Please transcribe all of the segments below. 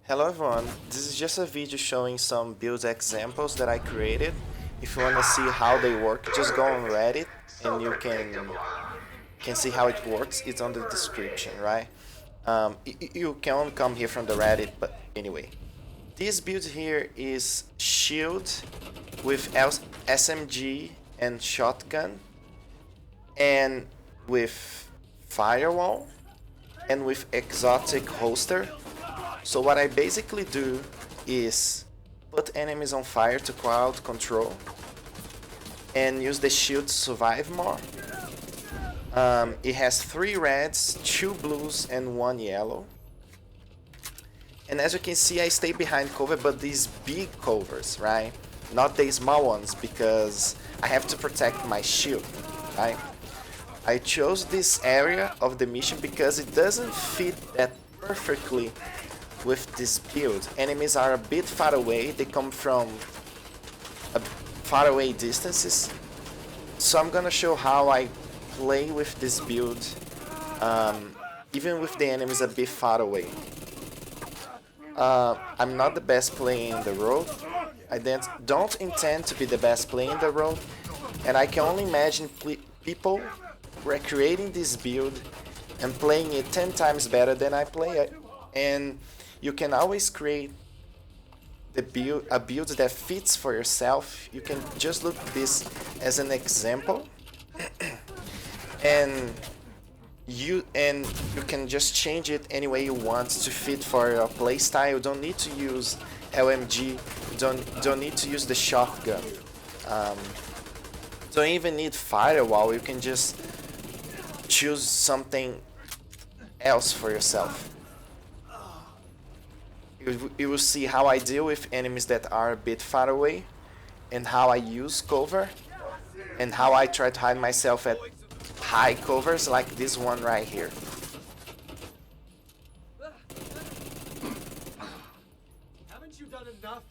Hello everyone, this is just a video showing some build examples that I created. If you want to see how they work, just go on Reddit and you can see how it works. It's on the description, right? You can come here from the Reddit, but anyway. This build here is shield with SMG and shotgun and with firewall and with exotic holster. So what I basically do is put enemies on fire to crowd control and use the shield to survive more. It has 3 reds, 2 blues and 1 yellow. And as you can see, I stay behind cover, but these big covers, right? Not the small ones, because I have to protect my shield, right? I chose this area of the mission because it doesn't fit that perfectly with this build. Enemies are a bit far away, they come from far away distances. So I'm gonna show how I play with this build, even with the enemies a bit far away. I'm not the best player in the road. I don't intend to be the best player in the road, and I can only imagine people recreating this build and playing it 10 times better than I play it. And you can always create a build that fits for yourself. You can just look at this as an example, and you can just change it any way you want to fit for your playstyle. You don't need to use LMG. You don't need to use the shotgun. Don't even need firewall. You can just choose something else for yourself. You will see how I deal with enemies that are a bit far away, and how I use cover, and how I try to hide myself at high covers like this one right here. Haven't you done enough?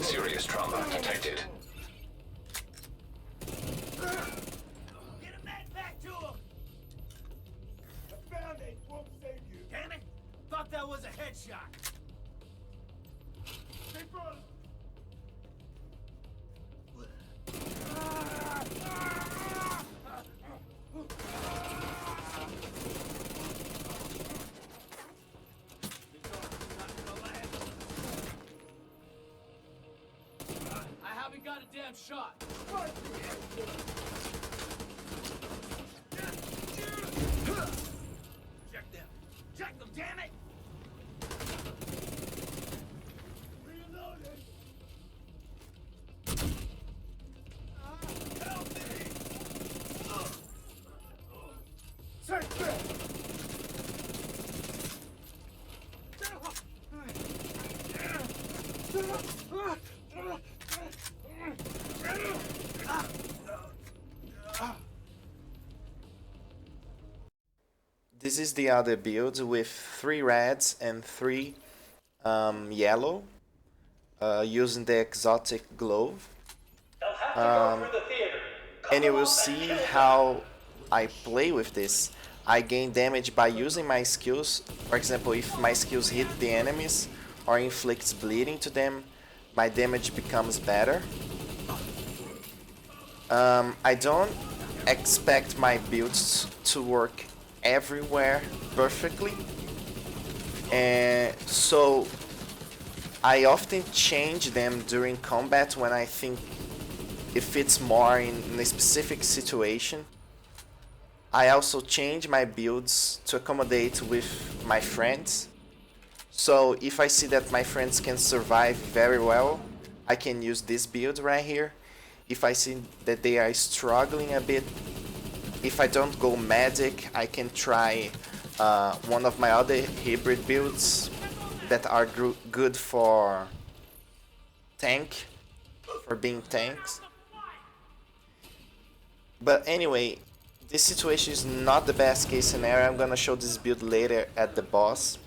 Serious trauma detected. Get a man back to him! The Band-Aid won't save you! Damn it! Thought that was a headshot! Stay front! I haven't got a damn shot! Check them! Check them, damn it! Reloading! Help me! Take that! This is the other build with 3 reds and 3 yellow, using the exotic glove. And you will see how I play with this. I gain damage by using my skills. For example, if my skills hit the enemies or inflicts bleeding to them, my damage becomes better. I don't expect my builds to work everywhere perfectly, and so I often change them during combat when I think it fits more in a specific situation. I also change my builds to accommodate with my friends. So if I see that my friends can survive very well, I can use this build right here. if I see that they are struggling a bit, if I don't go medic, I can try one of my other hybrid builds that are good for tank, for being tanks. But anyway, this situation is not the best case scenario. I'm gonna show this build later at the boss.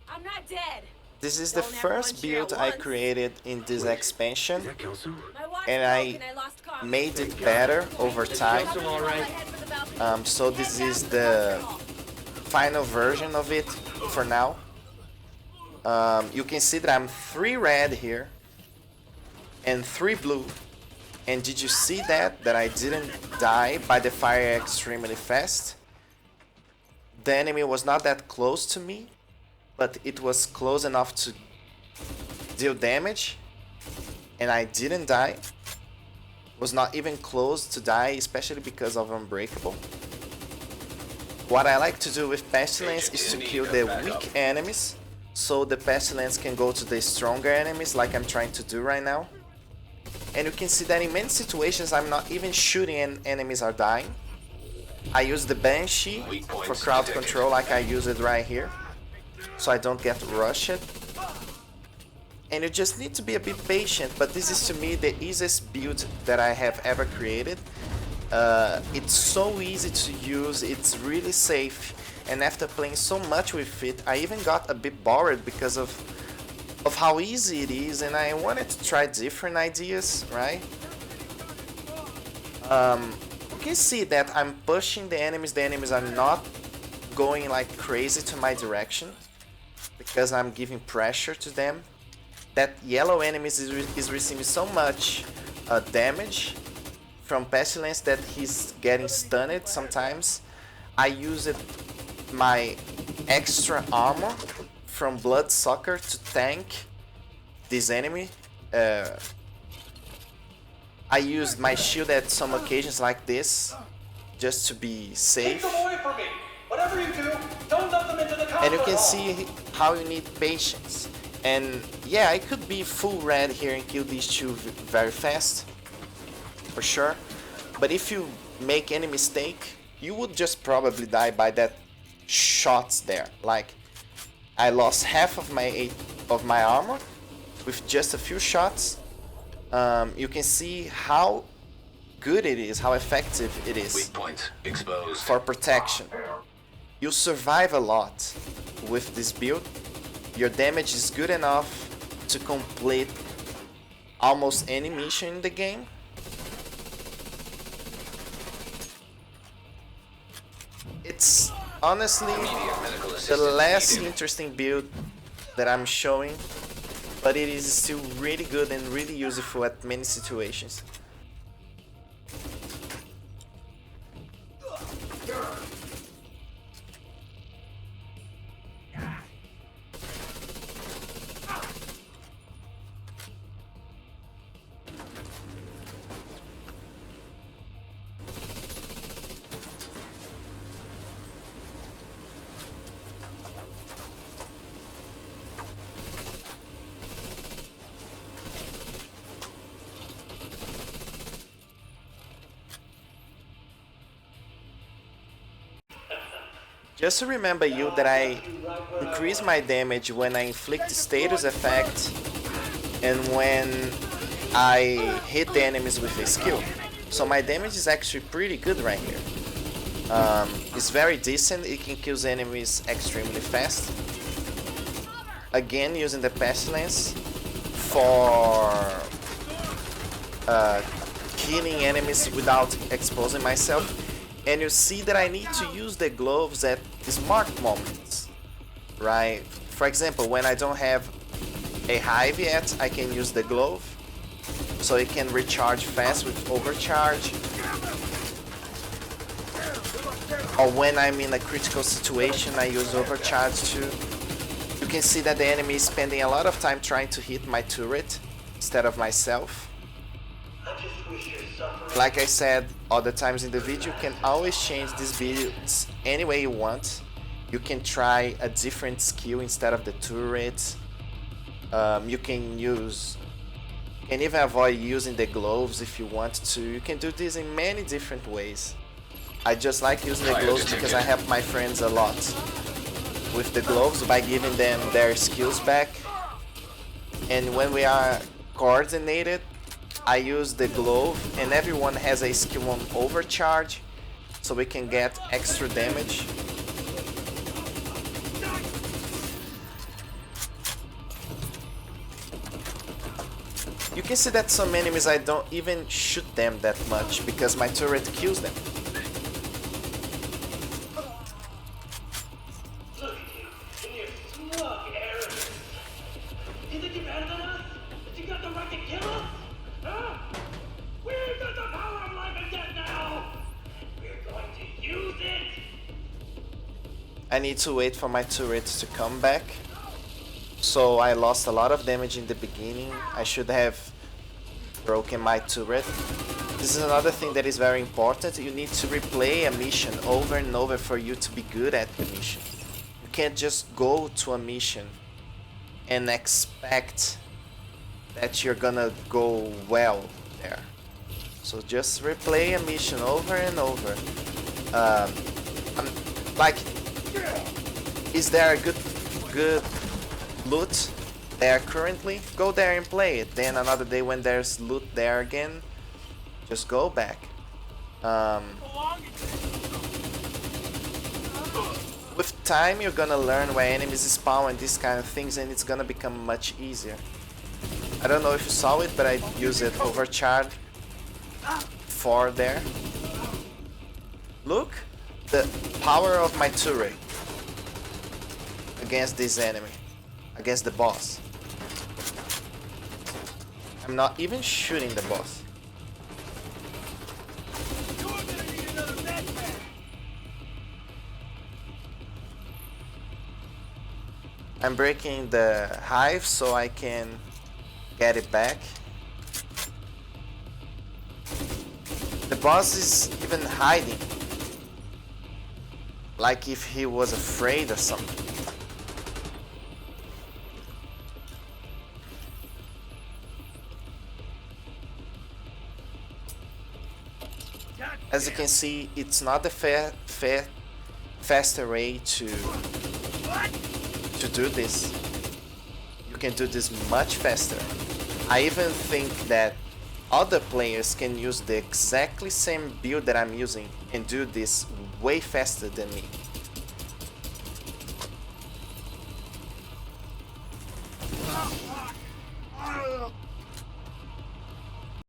I'm not dead. This is the Don't everyone first share build I once? created in this expansion, My watch and broke I and I lost coffee. made it better over time. So this is the final version of it for now. You can see that I'm 3 red here and 3 blue. And did you see that I didn't die by the fire extremely fast? The enemy was not that close to me, but it was close enough to deal damage, and I didn't die. Was not even close to die, especially because of Unbreakable. What I like to do with Pestilence is to kill the weak enemies, so the Pestilence can go to the stronger enemies, like I'm trying to do right now. And you can see that in many situations I'm not even shooting and enemies are dying. I use the Banshee for crowd control, like I use it right here, so I don't get rushed. And you just need to be a bit patient, but this is to me the easiest build that I have ever created. It's so easy to use, it's really safe, and after playing so much with it, I even got a bit bored because of how easy it is, and I wanted to try different ideas, right? You can see that I'm pushing the enemies are not going like crazy to my direction, because I'm giving pressure to them. That yellow enemies is receiving so much damage from Pestilence that he's getting stunned sometimes. I used my extra armor from Bloodsucker to tank this enemy. I used my shield at some occasions like this, just to be safe. Keep them away from me. Whatever you do, don't let them into the combo And you can hall. see how you need patience. And yeah, I could be full red here and kill these two very fast, for sure. But if you make any mistake, you would just probably die by that shots there. Like, I lost half of my armor with just a few shots. You can see how good it is, how effective it is Weak point exposed. for protection. You survive a lot with this build. Your damage is good enough to complete almost any mission in the game. It's honestly the less interesting build that I'm showing, but it is still really good and really useful at many situations. Just to remember you that I increase my damage when I inflict status effect and when I hit the enemies with a skill. So my damage is actually pretty good right here. It's very decent, it can kill enemies extremely fast. Again, using the Pestilence for killing enemies without exposing myself. And you see that I need to use the gloves at smart moments, right? For example, when I don't have a hive yet, I can use the glove, so it can recharge fast with overcharge. Or when I'm in a critical situation, I use overcharge too. You can see that the enemy is spending a lot of time trying to hit my turret instead of myself. Like I said other times in the video, you can always change these builds any way you want. You can try a different skill instead of the turret. You can even avoid using the gloves if you want to. You can do this in many different ways. I just like using the gloves because I help my friends a lot with the gloves by giving them their skills back. And when we are coordinated, I use the glove and everyone has a skill on overcharge, so we can get extra damage. You can see that some enemies I don't even shoot them that much because my turret kills them. I need to wait for my turret to come back. So I lost a lot of damage in the beginning. I should have broken my turret. This is another thing that is very important. You need to replay a mission over and over for you to be good at the mission. You can't just go to a mission and expect that you're gonna go well there. So just replay a mission over and over. Like, is there a good loot there currently? Go there and play it. Then another day when there's loot there again, just go back. With time you're gonna learn where enemies spawn and these kind of things, and it's gonna become much easier. I don't know if you saw it, but I used it overcharge for there. Look, the power of my turret against this enemy, against the boss. I'm not even shooting the boss. I'm breaking the hive so I can get it back. The boss is even hiding, like if he was afraid or something. As you can see, it's not the faster way to do this. You can do this much faster. I even think that other players can use the exactly same build that I'm using and do this way faster than me.